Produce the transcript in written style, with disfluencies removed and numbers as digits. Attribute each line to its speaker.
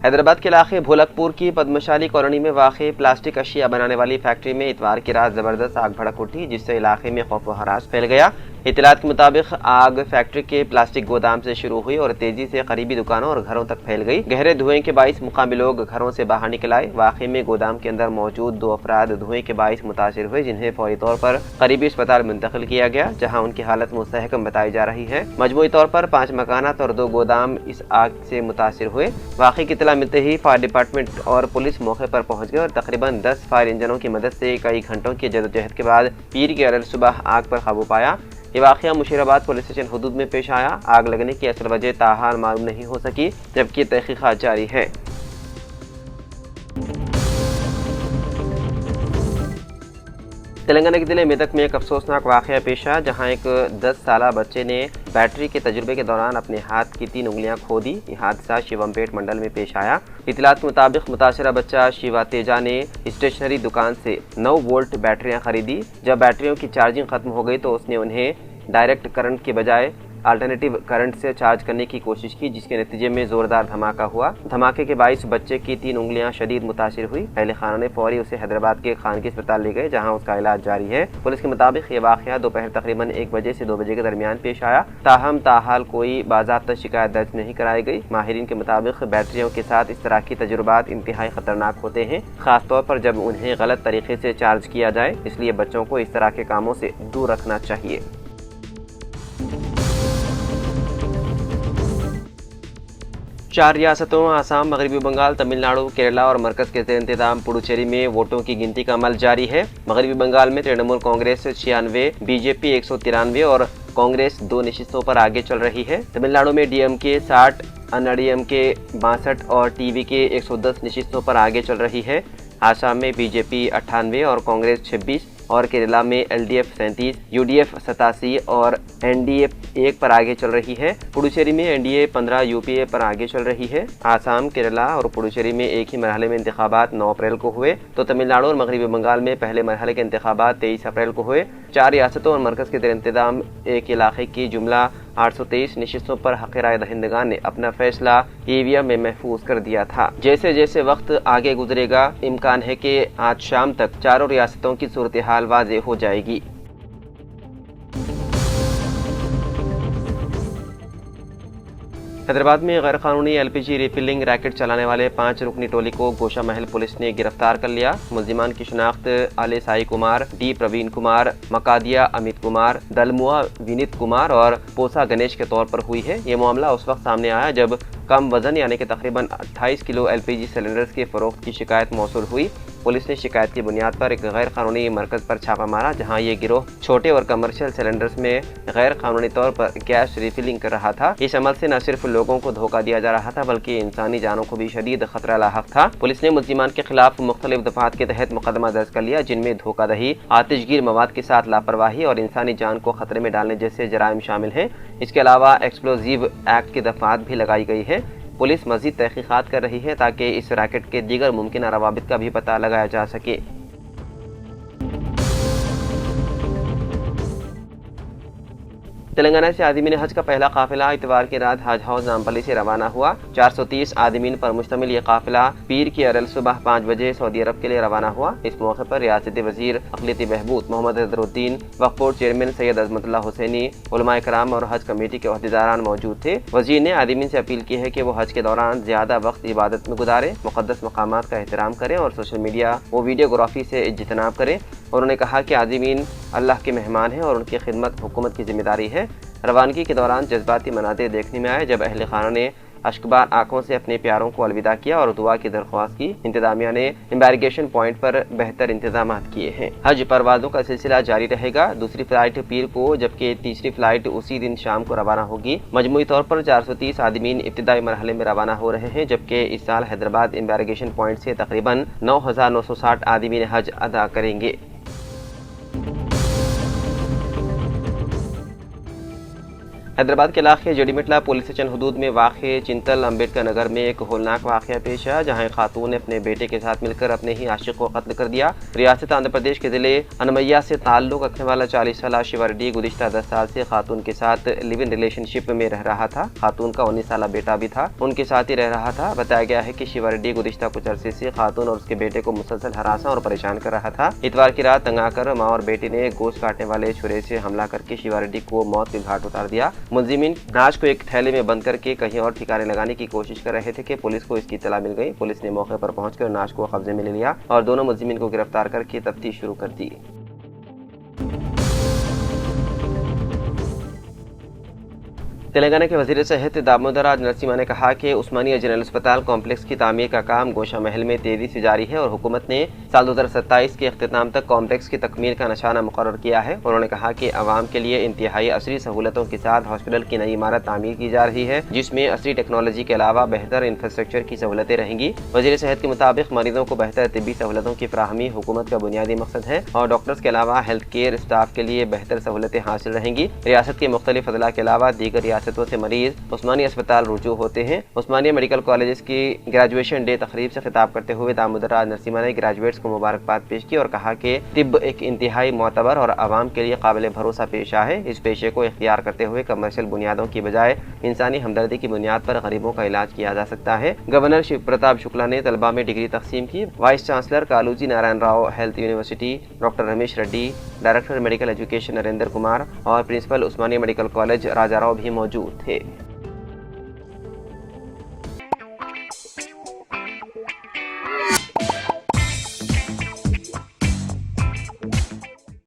Speaker 1: हैदराबाद के इलाके भोलकपुर की पद्मशाली कॉलोनी में वाक़ प्लास्टिक अशिया बनाने वाली फैक्ट्री में इतवार की रात जबरदस्त आग भड़क उठी, जिससे इलाके में खौफ व हरास फैल गया। इत्तलात के मुताबिक आग फैक्ट्री के प्लास्टिक गोदाम से शुरू हुई और तेजी से करीबी दुकानों और घरों तक फैल गई। गहरे धुएं के बाइस मुकामी लोग घरों से बाहर निकल आए। वाक़े में गोदाम के अंदर मौजूद 2 अफराद धुएं के बाइस मुतासिर हुए, जिन्हें फौरी तौर पर करीबी अस्पताल मुंतकिल किया गया, जहाँ उनकी हालत मुस्तहकम बताई जा रही है। मजमूई तौर पर 5 मकानात और 2 गोदाम इस आग से मुतासिर हुए। वाक़े की इत्तला मिलते ही फायर डिपार्टमेंट और पुलिस मौके पर पहुंच गए और तकरीबन 10 फायर इंजनों की मदद से कई घंटों की जदोजहद के बाद पीर की अरल सुबह आग पर काबू पाया। ये वाक़या मुशीराबाद पुलिस स्टेशन हुदूद में पेश आया। आग लगने की असल वजह ताहाल मालूम नहीं हो सकी, जबकि तहकीकात जारी है। तेलंगाना के जिले मेदक में एक अफसोसनाक वाक़या पेश आया, जहाँ एक 10 साला बच्चे ने बैटरी के तजुर्बे के दौरान अपने हाथ की 3 उंगलियां खो दी। यह हादसा शिवमपेट मंडल में पेश आया। इत्तलात के मुताबिक मुतासरा बच्चा शिवा तेजा ने स्टेशनरी दुकान से 9 वोल्ट बैटरियां खरीदी। जब बैटरियों की चार्जिंग खत्म हो गई तो उसने उन्हें डायरेक्ट करंट के बजाय अल्टरनेटिव करंट से चार्ज करने की कोशिश की, जिसके नतीजे में जोरदार धमाका हुआ। धमाके के बाइस बच्चे की 3 उंगलियां शदीद मुतासिर हुई। अहले खाना ने फौरी उसे हैदराबाद के खानगी अस्पताल ले गए, जहां उसका इलाज जारी है। पुलिस के मुताबिक ये वाक़या दोपहर तकरीबन 1 बजे से 2 बजे के दरमियान पेश आया। ताहम ताहाल कोई बाज़ाब्ता शिकायत दर्ज नहीं कराई गई। माहिरीन के मुताबिक बैटरियों के साथ इस तरह की तजुर्बात इंतहाई खतरनाक होते हैं, खासतौर पर जब उन्हें गलत तरीके से चार्ज किया जाए। इसलिए बच्चों को इस तरह के कामों से दूर रखना चाहिए। चार रियासतों आसाम, मगरबी बंगाल, तमिलनाडु, केरला और मरकज के ज़ेर इंतज़ाम पुडुचेरी में वोटों की गिनती का अमल जारी है। मगरबी बंगाल में तृणमूल कांग्रेस 96, बीजेपी 193 और कांग्रेस 2 नशिस्तों पर आगे चल रही है। तमिलनाडु में डीएमके 60, अन्नाडीएमके 62 और टीवीके 110 नशिस्तों पर आगे चल रही है। आसाम में बीजेपी 98 और कांग्रेस 26 और केरला में एलडीएफ 37, यूडीएफ 87 और एनडीए 1 पर आगे चल रही है। पुडुचेरी में एनडीए 15 यूपीए पर आगे चल रही है। आसाम, केरला और पुडुचेरी में एक ही मरहले में इंतखाबात 9 अप्रैल को हुए, तो तमिलनाडु और मगरबी बंगाल में पहले मरहले के इंतखाबात 23 अप्रैल को हुए। 4 रियासतों और मरकज़ के ज़ेर इंतज़ाम एक इलाके की जुमला 823 नशिस्तों पर हक़ राय दहिंदगान ने अपना फैसला ईवीएम में महफूज कर दिया था। जैसे जैसे वक्त आगे गुजरेगा, इम्कान है कि आज शाम तक चारों रियासतों की सूरत हाल वाज़ेह हो जाएगी। हैदराबाद में गैर कानूनी एलपीजी रिफिलिंग रैकेट चलाने वाले 5 रुकनी टोली को गोशा महल पुलिस ने गिरफ्तार कर लिया। मुल्जिमान की शिनाख्त आले साई कुमार, डी प्रवीण कुमार, मकादिया अमित कुमार, दलमुआ विनीत कुमार और पोसा गणेश के तौर पर हुई है। ये मामला उस वक्त सामने आया जब कम वजन यानी कि तकरीबन 28 किलो एलपीजी सिलेंडर्स के फरोख्त की शिकायत मौसूल हुई। पुलिस ने शिकायत की बुनियाद पर एक गैर कानूनी मरकज़ पर छापा मारा, जहां ये गिरोह छोटे और कमर्शियल सिलेंडर्स में गैर कानूनी तौर पर गैस रिफिलिंग कर रहा था। इस अमल से न सिर्फ लोगों को धोखा दिया जा रहा था, बल्कि इंसानी जानों को भी शदीद खतरा लाहक था। पुलिस ने मुल्जिमान के खिलाफ मुख्तलिफ दफात के तहत मुकदमा दर्ज कर लिया, जिनमें धोखाधही, आतिशगीर मवाद के साथ लापरवाही और इंसानी जान को खतरे में डालने जैसे जराइम शामिल हैं। इसके अलावा एक्सप्लोजिव एक्ट की दफात भी लगाई गई है। पुलिस मजीद तहकीकात कर रही है ताकि इस रैकेट के दीगर मुमकिन रवाबित का भी पता लगाया जा सके। तेलंगाना से आदमीन हज का पहला काफिला इतवार की रात हज हाउस नामपल्ली से रवाना हुआ। 430 आदमीन पर मुश्तमिल ये काफिला पीर की अरल सुबह 5 बजे सऊदी अरब के लिए रवाना हुआ। इस मौके पर रियासती वजीर अक़लियती बहबूद मोहम्मद अज़हरुद्दीन, वक्फ बोर्ड चेयरमैन सैयद अज़मतुल्लाह हुसैनी, उलमाए कराम और हज कमेटी के अहदेदारान मौजूद थे। वजीर ने आदमीन से अपील की है कि वो हज के दौरान ज्यादा वक्त इबादत में गुजारें, मुक़द्दस मकामात का एहतराम करें और सोशल मीडिया व वीडियोग्राफी से इज्तनाब करें। उन्होंने कहा कि आज़मीन अल्लाह के मेहमान हैं और उनकी खिदमत हुकूमत की जिम्मेदारी है। रवानगी के दौरान जज्बाती मनाज़िर देखने में आए जब अहले खाना ने अश्कबार आंखों से अपने प्यारों को अलविदा किया और दुआ की दरख्वास्त की। इंतजामिया ने एम्बारगेशन पॉइंट पर बेहतर इंतजाम किए हैं। हज परवाज़ों का सिलसिला जारी रहेगा। दूसरी फ्लाइट पीर को जबकि तीसरी फ्लाइट उसी दिन शाम को रवाना होगी। मजमूई तौर पर 430 आदमीन इब्तिदाई मरहले में रवाना हो रहे हैं, जबकि इस साल हैदराबाद एम्बारगेशन पॉइंट से तकरीबन 9,960 आदमीन हज अदा करेंगे। हैदराबाद के इलाके जड़ीमिटला पुलिस स्टेशन हदूद में वाक़ चिंतल अम्बेडकर नगर में एक होलनाक वाक़या पेश आया, जहाँ एक खातून ने अपने बेटे के साथ मिलकर अपने ही आशिक को कत्ल कर दिया। रियासत आंध्र प्रदेश के जिले अनमैया से ताल्लुक रखने वाला 40 साला शिवारेड्डी गुज़िश्ता 10 साल से खातून के साथ लिव इन रिलेशनशिप में रह रहा था। खातून का 19 साला बेटा भी था, उनके साथ ही रह रहा था। बताया गया है कि शिवारेड्डी गुज़िश्ता कुछ अरसे से खातून और उसके बेटे को मुसलसल हरासा और परेशान कर रहा था। इतवार की रात तंग आकर माँ और बेटी ने गोश्त काटने वाले छुरे से हमला करके शिवारेड्डी को मौत के घाट उतार दिया। मुलजिमीन नाश को एक थैले में बंद करके कहीं और ठिकाने लगाने की कोशिश कर रहे थे कि पुलिस को इसकी इत्तला मिल गई। पुलिस ने मौके पर पहुंचकर नाश को कब्जे में ले लिया और दोनों मुलजिमीन को गिरफ्तार करके तफ्तीश शुरू कर दी। तेलंगाना के वजीर सेहत दामोदर राज नरसिम्हा ने कहा कि उस्मानिया जनरल अस्पताल कॉम्प्लेक्स की तामीर का काम गोशा महल में तेजी से जारी है और हुकूमत ने साल 2027 के अख्तिताम तक कॉम्प्लेक्स की तकमील का निशाना मुकर्रर किया है। उन्होंने कहा कि आवाम के लिए इंतहाई असरी सहूलतों के साथ हॉस्पिटल की नई इमारत तामीर की जा रही है, जिसमें असरी टेक्नोलॉजी के अलावा बेहतर इंफ्रास्ट्रक्चर की सहूलतें रहेंगी। वजीर सेहत के मुताबिक मरीजों को बेहतर तिब्बी सहूलतों की फराहमी हुकूमत का बुनियादी मकसद है और डॉक्टर्स के अलावा हेल्थ केयर स्टाफ के लिए बेहतर सहूलतें हासिल रहेंगी। रियासत के मुख्तलिफ अदला के अलावा दीगर रियासतों से मरीज उस्मानिया अस्पताल रुजू होते हैं। उस्मानिया मेडिकल कॉलेज की ग्रेजुएशन डे तकरीब से खिताब करते हुए दामोदर राज नरसिम्हा ने ग्रेजुएट्स को मुबारकबाद पेश की और कहा कि तिब एक इंतहाई मोतबर और आवाम के लिए काबिल भरोसा पेशा है। इस पेशे को इख्तियार करते हुए कमर्शियल बुनियादों की बजाय इंसानी हमदर्दी की बुनियाद पर गरीबों का इलाज किया जा सकता है। गवर्नर शिव प्रताप शुक्ला ने तलबा में डिग्री तकसीम की। Vice chancellor Kaloji Narayana Rao health university doctor Ramesh Reddy, director medical education Narendra Kumar और principal Osmania medical college Rajarao भी मौजूद थे।